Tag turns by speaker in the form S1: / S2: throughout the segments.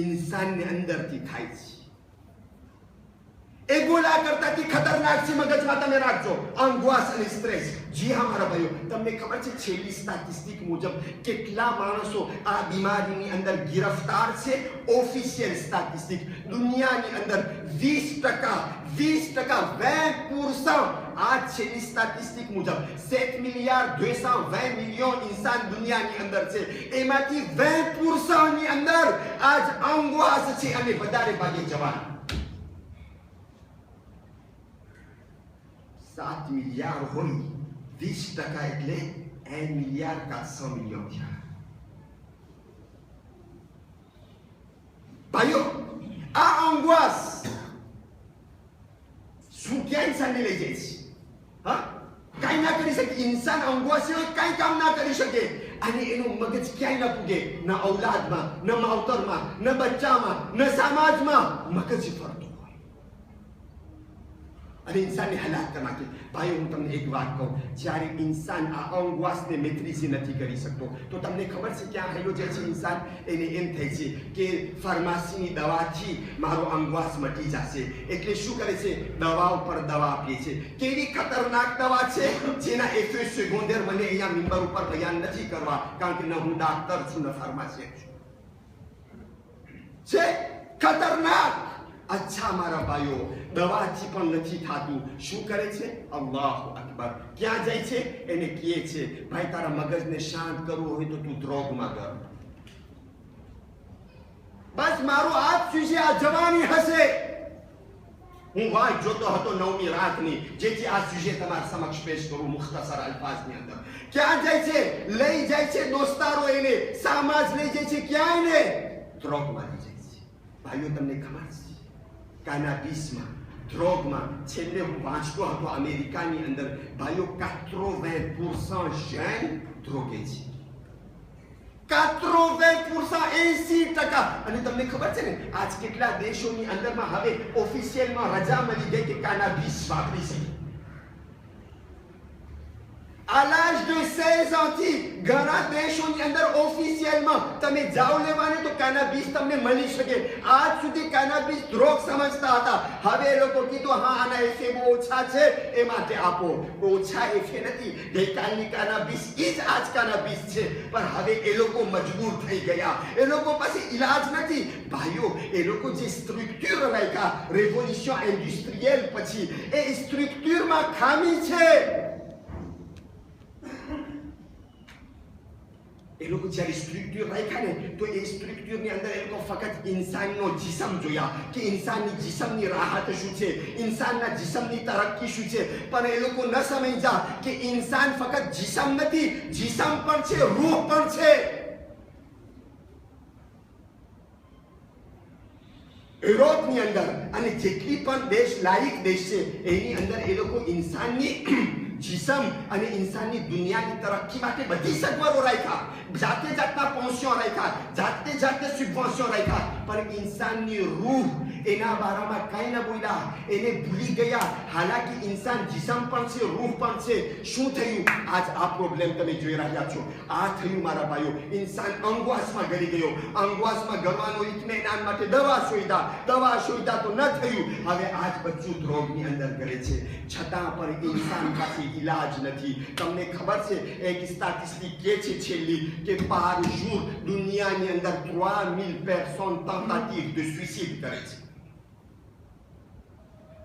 S1: इंसानને અંદરથી થાય છે. એબોલા કરતાથી ખતરનાક છે મગજમાં તમે રાખજો અંગવાસ અને સ્ટ્રેસ. જી હા મારા ભાઈઓ, તમને ખબર છે છેલ્લી સ્ટેટિસ્ટિક મુજબ કેટલા માણસો આ બીમારીની અંદર ગિરફ્તાર છે? ઓફિશિયલ સ્ટેટિસ્ટિક દુનિયાની અંદર 20% આ છેલ્લી સ્ટેટિસ્ટિક મુજબ 7,220,000,000 इंसान દુનિયાની અંદર છે. એમાંથી 20% ની અંદર આજ અંગવાસ છે અને વધારે ભાગે જવાન. 7 મિલિયન હોય 20% એટલે 1,400,000,000 થયા. ભાઈઓ, આ અંગવાસ શું ક્યાં ઇન્સાનને લઈ જાય છે? હા, કાંઈ ના કરી શકે. ઇન્સાન અંગવાસ સિવાય કાંઈ કામ ના કરી શકે. અને એનું મગજ ક્યાંય ના પૂગે. ન ઔલાદમાં, ન માવતરમાં, ન બચ્ચામાં, ન સમાજમાં. મગજ ફરતો હોય અને ઇન્સાનને હલાક કરી નાખે. ભાઈ, હું તમને એક વાત કહું, જ્યારે ઇન્સાન આ અંગવાસને મેત્રીસી નથી કરી શકતો તો તમને ખબર છે ક્યાં હેલો જાય છે ઇન્સાન? એને એમ થાય છે કે ફાર્માસીની દવાથી મારો અંગવાસ મટી જશે. એટલે શું કરે છે? દવાઓ પર દવા આપે છે. કેવી ખતરનાક દવા છે જેના એફેક્ટ સેકન્ડર મને અહીંયા મિંબર ઉપર બયાન નથી કરવા, કારણ કે ન હું ડાક્ટર છું ન ફાર્માસિસ્ટ છું. છે ખતરનાક. અચ્છા મારા ભાઈઓ, દવાથી પણ નથી થતું. શું કરે છે? અલ્લાહુ અકબર. ક્યાં જાય છે? એને કહે છે ભાઈ તારા મગજને શાંત કરવું હોય તો તું ડ્રગમાં કર. બસ મારો આજ સુધી આ જવાની હશે. હું વાંચ જોતો હતો 9મી રાતની, જેથી આ સુજે તમારા સમક્ષ પેશ કરું મુખ્તસર અલ્ફાઝની અંદર. ક્યાં જાય છે? લઈ જાય છે દોસ્તારો એને, સામાજ લઈ જાય છે. ક્યાં એને? ડ્રગમાં લઈ જાય છે. ભાઈઓ, તમને ખબર છે કાનાબીસમાં, ડ્રગમાં છેલ્લે હું વાંચતો હતો અમેરિકાની અંદર ભાઈઓ 80% જૈન ડ્રગે છે. 80%. અને તમને ખબર છે ને આજ કેટલા દેશોની અંદરમાં હવે ઓફિશિયલમાં રજા મળી ગઈ કે કાનાબીસ વાપરી શકે. À l'âge de 16 ans થી ઘણા દેશોની અંદર ઓફિશિયલમાં તમે જાઓ લેવાને તો કાનાબીસ તમને મળી શકે. આજ સુધી કાનાબીસ ડ્રગ સમજતા હતા. હવે એ લોકો કીધું હા આના એફે બહુ ઓછા છે એ માટે આપો. ઓછા એફે નથી, ગઈકાલની કાનાબીસ એ જ આજ કાનાબીસ છે. પણ હવે એ લોકો મજબૂર થઈ ગયા. એ લોકો પાસે ઈલાજ નથી. ભાઈઓ, એ લોકો જે સ્ટ્રક્ચર રાખ્યા રેવોલ્યુશન ઇન્ડસ્ટ્રીયલ પછી, એ સ્ટ્રક્ચરમાં ખામી છે. એ લોકો જ્યારે સ્ટ્રક્ચર રાખ્યા ને તો એ સ્ટ્રક્ચરની અંદર એ લોકો ફક્ત ઇન્સાનનો જિસ્મ જોયા કે ઇન્સાનની જિસ્મની રાહત શું છે, ઇન્સાનના જિસ્મની તરક્કી શું છે. પણ એ લોકો ન સમજ્યા કે ઇન્સાન ફક્ત જિસ્મ નથી, જિસ્મ પણ છે, રૂહ પણ છે. યુરોપની અંદર અને જેટલી પણ દેશ લાયક દેશ છે એની અંદર એ લોકો ઇન્સાનની જિસ્મ અને ઇન્સાનની દુનિયાની તરક્કી માટે બધી સગવડો રાખ્યા. જાતે જાતના પહોંચ્યો રાખ્યા, જાતે સબવેન્શન રાખ્યા. પણ ઇન્સાનની રૂહ એના બારામાં કાંઈ ન બોલ્યા. એને ભૂલી ગયા. હાલાકી ઇન્સાન જિસ્મ પણ છે, રૂહ પણ છે. શું થયું? આજ આ પ્રોબ્લેમ તમે જોઈ રહ્યા છો. આ થયું મારા ભાઈઓ. ઇન્સાન અંગવાસમાં ગળી ગયો. અંગવાસમાં ગળવાનો ઇત્મીનાન માટે દવા શોધ્યા તો ન થયું. હવે આજ બચ્ચું ડ્રગની અંદર કરે છે. છતાં પણ ઇન્સાન પાસે ઈલાજ નથી. તમને ખબર છે એક સ્ટેટિસ્ટિક કે છે છેલ્લી કે par jour દુનિયાની અંદર 3000 personnes tentatives de suicide કરે છે.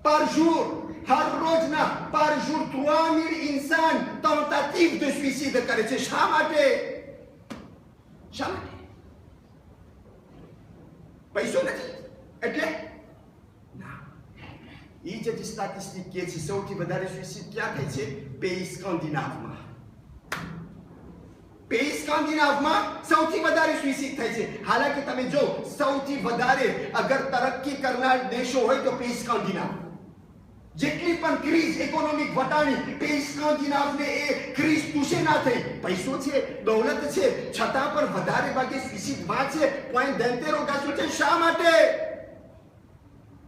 S1: par jour, હર રોજના par jour 3000 इंसान tentative de suicide કરે છે. શા માટે? પૈસો નથી એટલે ના. એ જે સ્ટેટિસ્ટિક કે છે સૌથી વધારે સુઇસાઇડ ક્યાં થાય છે? પેઇસ સ્કેન્ડિનાવમાં. સ્કેન્ડિનાવમાં સૌથી વધારે સુઇસાઇડ થાય છે. હાલાકી તમે જો સૌથી વધારે અગર તરક્કી કરનાર દેશો હોય તો સ્કેન્ડિનાવ. જેટલી પણ ક્રીઝ ઇકોનોમિક વટાણી સ્કેન્ડિનાવને એ ક્રીઝ પૂછે ના થઈ. પૈસો છે, દૌલત છે, છતાં પણ વધારે ભાગે સુઇસાઇડ માં છે. 0.73 છે. શા માટે?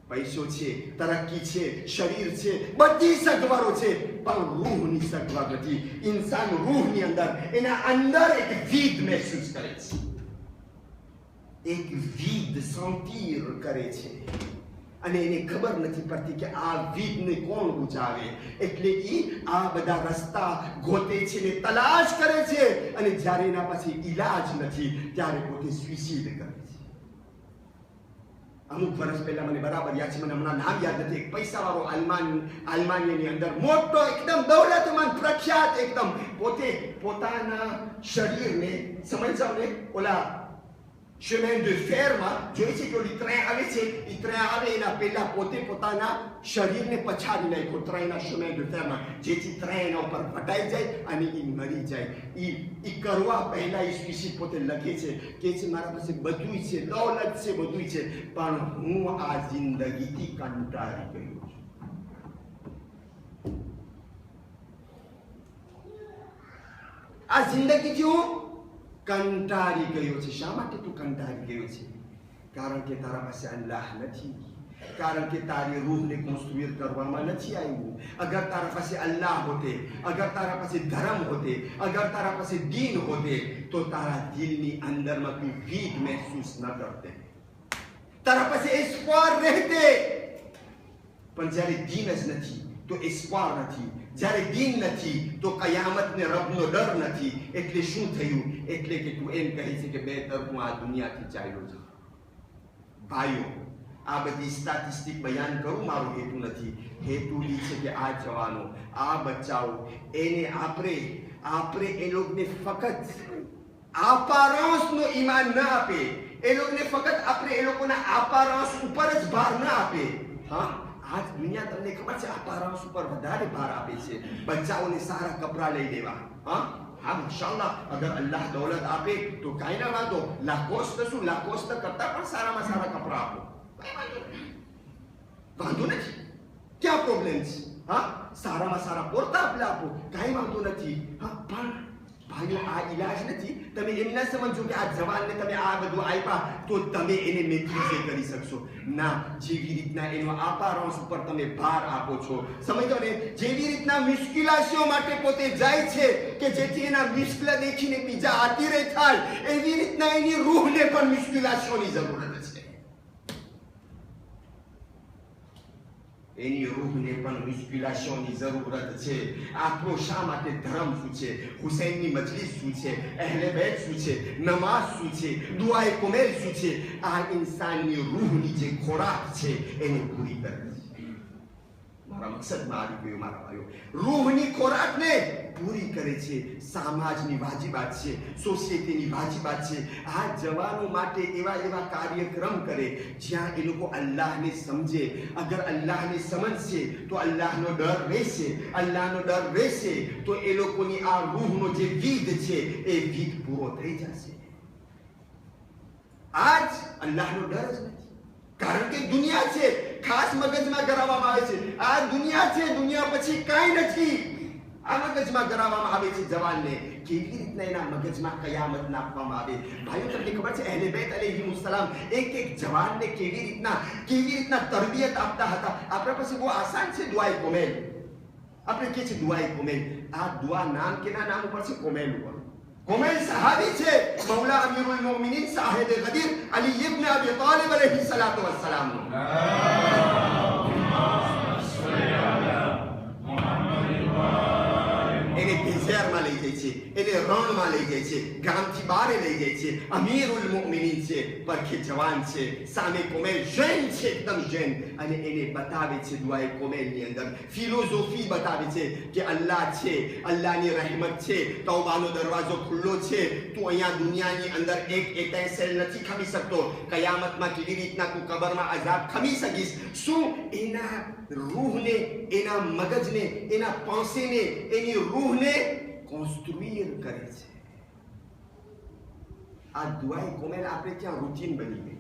S1: પૈસો છે, તરક્કી છે, શરીર છે, બધી સગવડો છે, પણ રૂહની સગવડ નથી. ઇન્સાન રૂહની અંદર એના અંદર એક ભીડ મહેસૂસ કરે છે. એક વિદ સંતીર કરે છે અને એને ખબર નથી પડતી કે આ વિધને કોણ બુજાવે, એટલે એ આ બધા રસ્તા ગોતે છે ને તલાશ કરે છે, અને જ્યારે એના પછી ઈલાજ નથી ત્યારે પોતે સુસાઇડ કરે છે. અમુક વર્ષ પહેલા મને બરાબર યાદ છે, મને હમણાં નામ યાદ નથી, એક પૈસાવાળો આલ્માનિયાની અંદર મોટો એકદમ દૌલતમાન પ્રખ્યાત એકદમ પોતે પોતાના શરીરને સમજ જાવ ને ઓલા chemin de fer માં જોઈ છે કે ઓલી ટ્રેન આવે છે, એ ટ્રેન આવે એના પહેલા પોતે પોતાના શરીરને પછાડી નાખ્યો ટ્રેનના chemin de fer માં, જેથી ટ્રેન એના ઉપર ફટાઈ જાય અને એ મરી જાય. એ કરવા પહેલા એ સુઈસાઇડ પોતે લખે છે કે છે મારા પાસે બધું છે, દૌલત છે, બધું છે, પણ હું આ જિંદગીથી કંટાળી ગયો છું. આ જિંદગીથી હું કંટાળી ગયો છે. શા માટે તું કંટાળી ગયો છે? કારણ કે તારા પાસે અલ્લાહ નથી, કારણ કે તારી રૂહને કન્સ્ટ્રુઇર કરવામાં નથી આવ્યું. અગર તારા પાસે અલ્લાહ હોતે, અગર તારા પાસે ધર્મ હોતે, અગર તારા પાસે દીન હોતે, તો તારા દિલની અંદરમાં તું ભીખ મહેસૂસ ન કરતે, તારા પાસે એસ્પોર રહેતે. પણ જ્યારે દીન જ નથી તો એસ્પોર નથી, જ્યારે દીન નથી તો કયામતને રબનો ડર નથી. એટલે શું થયું? એટલે કે તું એમ કહે છે કે બેતર હું આ દુનિયાથી ચાલ્યો છું. ભાઈઓ, આ બધી સ્ટેટિસ્ટિક બયાન કરું મારો હેતુ નથી. હેતુ એ છે કે આ જવાનો, આ બચ્ચાઓ, એને આપણે એ લોકોને ફક્ત આપારાંશનો ઈમાન ન આપે, એ લોકોને ફક્ત આપણે એ લોકોના આપારાંશ ઉપર જ ભાર ન આપે. હા, આજ દુનિયા તમને ખબર છે આપારાંશ ઉપર વધારે ભાર આપે છે. બચ્ચાઓને સારા કપડાં લઈ દેવા, હા માશાઅલ્લાહ, અગર અલ્લાહ દૌલત આપે તો કાંઈ ના વાંધો, લાખોસ્ત શું, લાખોસ્ત કરતા પણ સારામાં સારા કપડાં આપો, વાંધો નથી, ક્યાં પ્રોબ્લેમ છે? હા, સારામાં સારા પોરતા આપો, કાંઈ વાંધો નથી. હા, પણ ભાઈઓ આ ઈલાજ નથી. તમે એમ ના સમજો કે આ જવાનને તમે આ બધું આપ્યા તો તમે એને મેત્રીસે કરી શકશો. ના, જેવી રીતના એનો આપારાંશ ઉપર તમે ભાર આપો છો, સમજો ને, જેવી રીતના મુશ્કેલાશીઓ માટે પોતે જાય છે કે જેથી એના મુશ્કેલ દેખીને બીજા આતીરે થાય, એવી રીતના એની રૂહને પણ મુશ્કેલાશીઓની જરૂરત છે. એની રૂહને પણ મુશ્કેલાશીઓની જરૂરત છે. આપણો શા માટે ધર્મ શું છે, હુસૈનની મજલિસ શું છે, અહેલે બેત શું છે, નમાઝ શું છે, દુઆએ કુમેલ શું છે? આ ઇન્સાનની રૂહની જે ખોરાક છે એને પૂરી કરે છે. મારા મકસદમાં આવી ગયું મારા ભાઈઓ, રૂહની ખોરાકને પૂરી કરે છે. સમાજની વાજીબાત છે, સોસાયટીની વાજીબાત છે. આ જવાનો માટે એવા કાર્યક્રમ કરે જ્યાં એ લોકો અલ્લાહને સમજે. અગર અલ્લાહને સમજશે તો અલ્લાહનો ડર રહેશે, અલ્લાહનો ડર રહેશે તો એ લોકોની આ રૂહનો જે વિધ છે એ વિધ પૂરો થઈ જશે. આજ અલ્લાહનો ડર જ નથી, કારણ કે દુનિયા છે, ખાસ મગજમાં કરાવવામાં આવે છે આ દુનિયા છે, દુનિયા પછી કાંઈ નથી. આ મગજમાં કરાવવામાં આવે છે જવાનને. કેવી રીતના એના મગજમાં કયામત નાખવામાં આવે. ભાઈઓ, તમને ખબર છે અહેલે બેત અલૈહિમુસ્સલામ એક જવાનને કેવી રીતના તરબિયત આપતા હતા. આપણા પાસે બહુ આસાન છે દુઆએ કુમેલ. આપણે કે છે દુઆએ કુમેલ. આ દુઆ નામ કેના નામ ઉપર છે? કુમેલ ઉપર. કુમેલ સહાબી છે, મૌલા અમીરુલ મોમિનીન સાહેબ ગદીર અલી ઇબ્ન અબી તાલિબ અલૈહિ સલાતુ વસ્સલામ. એને ડેઝર્ટમાં લઈ જાય છે, એને રણમાં લઈ જાય છે, ગામથી બહાર લઈ જાય છે. અમીરુલ મોમિનીન છે, પરખે જવાન છે, સામે કુમેલ જૈન છે, એકદમ જૈન. અને એને બતાવે છે દુઆએ કુમેલની અંદર ફિલોસોફી બતાવે છે કે અલ્લાહ છે, અલ્લાહની રહેમત છે, તૌબાનો દરવાજો ખુલ્લો છે. તું અહીંયા દુનિયાની અંદર એક સેલ નથી ખમી શકતો. કયામતમાં કેવી રીતના તું કબરમાં અઝાબ ખમી શકીશ? શું એના રૂહને, એના મગજને, એના પાંસેને, એની રૂહને કન્સ્ટ્રુઇર કરે છે. આ દુઆએ કુમેલ આપણે ત્યાં રૂટીન બની ગઈ.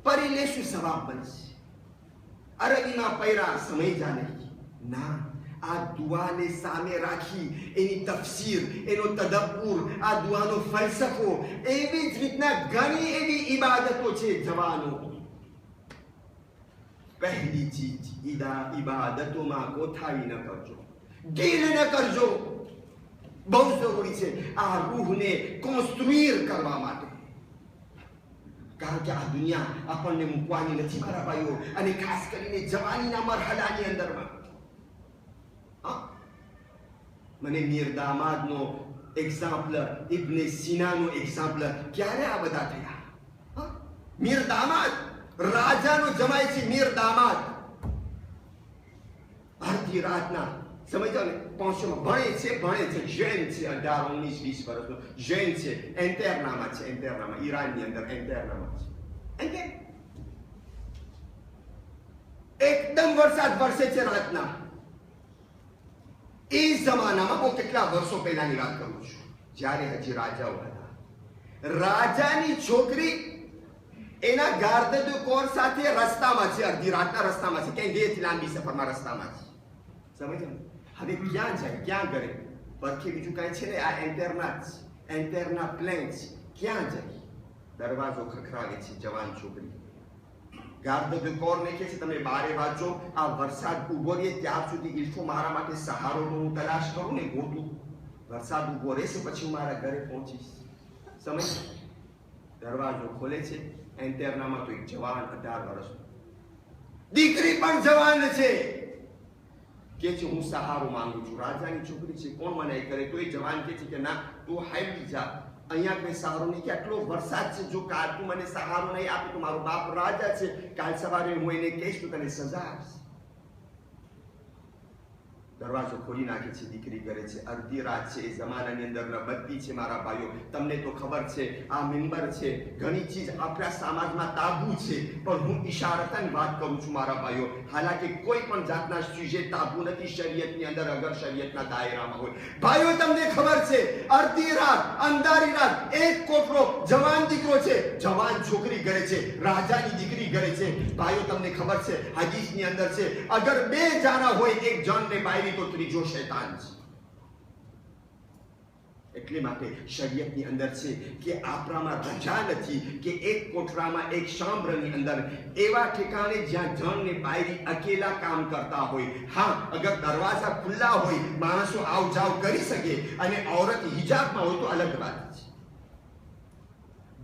S1: પરી લેશું સવાબ બનશે, અરબીમાં પૈરા સમય જા નહીં. ના, આ દુઆને સામે રાખી એની તફસીર, એનો તદબ્બુર, આ દુઆનો ફલસફો, એવી જ રીતના ઘણી એવી ઇબાદતો છે જવાનો. પહેલી ચીજ ઇબાદતોમાં કોઠાવી ન કરજો, ઢીલ ન કરજો. બહુ જરૂરી છે આ રૂહને કોન્સ્ટ્રુઈર કરવા માટે. કારણ કે આ દુનિયા આપણને મૂકવાની નથી મારા ભાઈઓ, અને ખાસ કરીને જવાનીના મરહલાની અંદરમાં. મને મીર દામાદનો એક્ઝામ્પલ, ઇબ્ને સિનાનો એક્ઝામ્પલ, ક્યારે આ બધા થયા? મીર દામાદ રાજાનો જમાય છે. મીર દામાદ અડધી રાતના સમજો ને પહોંચવામાં ભણે છે, જૈન છે, 18, 19, 20 વર્ષનો જૈન છે, એન્ટેરનામાં છે, એન્ટેરનામાં ઈરાનની અંદર એન્ટેરનામાં છે. એકદમ વરસાદ વરસે છે રાતના. એ જમાનામાં હું કેટલા વર્ષો પહેલાની વાત કરું છું, જ્યારે હજી રાજાઓ હતા. રાજાની છોકરી એના ગાર્ડ દુ કોર સાથે રસ્તામાં છે, અડધી રાતના રસ્તામાં છે, ક્યાંય ગયેથી લાંબી સફરમાં રસ્તામાં છે. સમજો? હવે ક્યાં જાય, ક્યાં કરે? પરખી બીજું કાંઈ છે ને, આ એન્ટેરના પ્લેન્સ ક્યાં જાય? દરવાજો ખખડાવે છે જવાન છોકરી. ગાર્ડ દુ કોરને કહે છે તમે બારે વાંચો, આ વરસાદ ઉભો રહે ત્યાર સુધી ઇલ્ફો મારા માટે સહારો હું તલાશ કરું ને ગોતું. વરસાદ ઉભો રહેશે પછી હું મારા ઘરે પહોંચીશ. સમજ? દરવાજો ખોલે છે. એન્ટેરનામાં તો એક જવાન 18 વર્ષનો, દીકરી પણ જવાન છે, કે છે હું સહારો માંગુ છું. રાજાની છોકરી છે, કોણ મનાઈ કરે? તો એ જવાન કે છે કે ના, તું હાલી જા, અહીંયા કોઈ સહારો નહીં, કે આટલો વરસાદ છે, જો કાલ તું મને સહારો નહીં આપે તો મારો બાપ રાજા છે, કાલ સવારે હું એને કહીશ તો તને સજા આપશે. દરવાજો ખોલી નાખે છે, દીકરી કરે છે. અડધી રાત છે, એ જમાનાની અંદર બત્તી છે મારા ભાઈઓ. તમને તો ખબર છે આ મિંબર છે, ઘણી ચીજ આપણા સમાજમાં તાબુ છે, પણ હું ઇશારતન વાત કરું છું મારા ભાઈઓ. હાલાકી કોઈ પણ જાતના સુજે તાબુ નથી શરીયતની અંદર, અગર શરીયતના દાયરામાં હોય. ભાઈઓ તમને ખબર છે અડધી રાત, અંધારી રાત, એક કોટરો જવાન દીકરો છે, જવાન છોકરી કરે છે, રાજાની દીકરી કરે છે. ભાઈઓ તમને ખબર છે હદીસની અંદર છે અગર બે જાના હોય, એક જણને બાયરી તો ત્રીજો શૈતાન છે. એટલે માટે શરીયતની અંદર છે કે આપણામાં રજા નથી કે એક કોઠરામાં, એક શામ્બ્રની અંદર એવા ઠેકાણે જ્યાં જણ ને બાયરી અકેલા કામ કરતા હોય. હા, અગર દરવાજા ખુલ્લા હોય, માણસો આવ જાવ કરી શકે, અને औरत હિજાબમાં હોય તો અલગ વાત છે.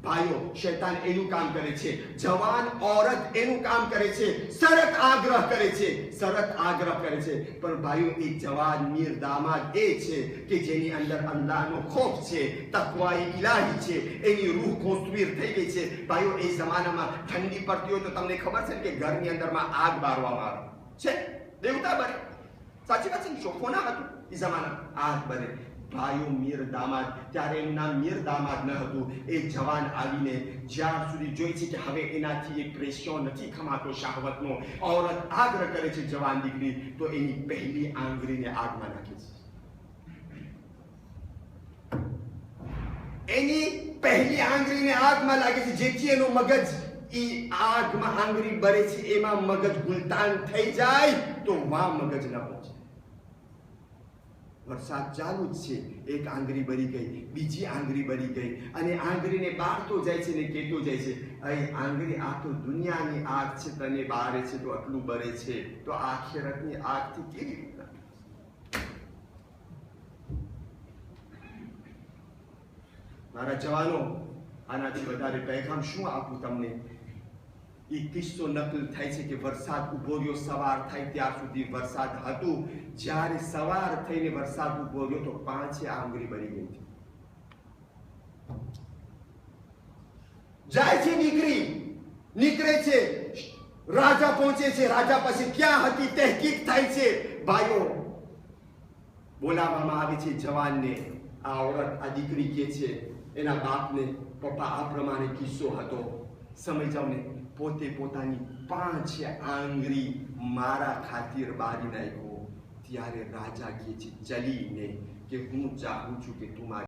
S1: ભાઈઓ, શૈતાન એનું કામ કરે છે, જવાન औरत એનું કામ કરે છે, શરત આગ્રહ કરે છે, પણ ભાઈઓ એ જવાન મીર દામાદ એ છે કે જેની અંદર અલ્લાહનો ખૌફ છે, તકવાએ ઇલાહી છે, એની રૂહ કોન્સ્ટ્રુઈર થઈ ગઈ છે. ભાઈઓ, એ જમાનામાં ઠંડી પડતી હોય તો તમને ખબર છે કે ઘરની અંદરમાં આગ બારવામાં આવે છે, દેવતા બને. સાચી વાત છે ને? ચોખ્ખો ના હતું એ જમાનામાં, આગ બને. ભાઈઓ, મીર દામાદ, ત્યારે એનું નામ મીર દામાદ ન હતું. એ જવાન આવીને જ્યાં સુધી જોઈ છે કે હવે એનાથી એક પ્રેશર નથી ખમાતો શાહવતનો, औरत આગ્રહ કરે છે જવાન દીકરી, તો એની પહેલી આંગળીને આગમાં નાખે છે. એની પહેલી આંગળીને આગમાં લાગે છે, જેથી એનો મગજ ઈ આગમાં આંગળી બરે છે એમાં મગજ ગુલતાન થઈ જાય તો વા મગજ ન પહોંચે. વરસાદ ચાલુ જ છે, એક આંગળી બરી ગઈ, બીજી આંગળી બરી ગઈ, અને આંગળીને બારતો જાય છે ને કહેતો જાય છે, અહીં આંગળી આ તો દુનિયાની આગ છે, તને બારે છે તો આટલું બરે છે, તો આખિરતની આગથી કેવી રીતના? મારા જવાનો, આનાથી વધારે પૈગામ શું આપું તમને? એ કિસ્સો નકલ થાય છે કે વરસાદ ઉભો રહ્યો, સવાર થાય ત્યાર સુધી વરસાદ હતું. જ્યારે સવાર થઈને વરસાદ ઉભો રહ્યો તો 5 આંગળી બની ગઈ હતી. જાય છે દીકરી, નીકળે છે, રાજા પહોંચે છે. રાજા પાસે ક્યાં હતી તહેકીક થાય છે. ભાઈઓ, બોલાવવામાં આવે છે જવાનને. આ औरत, આ દીકરી કે છે એના બાપને, પપ્પા આ પ્રમાણે કિસ્સો હતો, સમય જાવ ને, પોતે પોતાની 5 આંગળી મારા ખાतिर બારી નાખ્યો. ત્યારે રાજા કહે છે ચલીને કે હું ચાહું છું કે તું મારી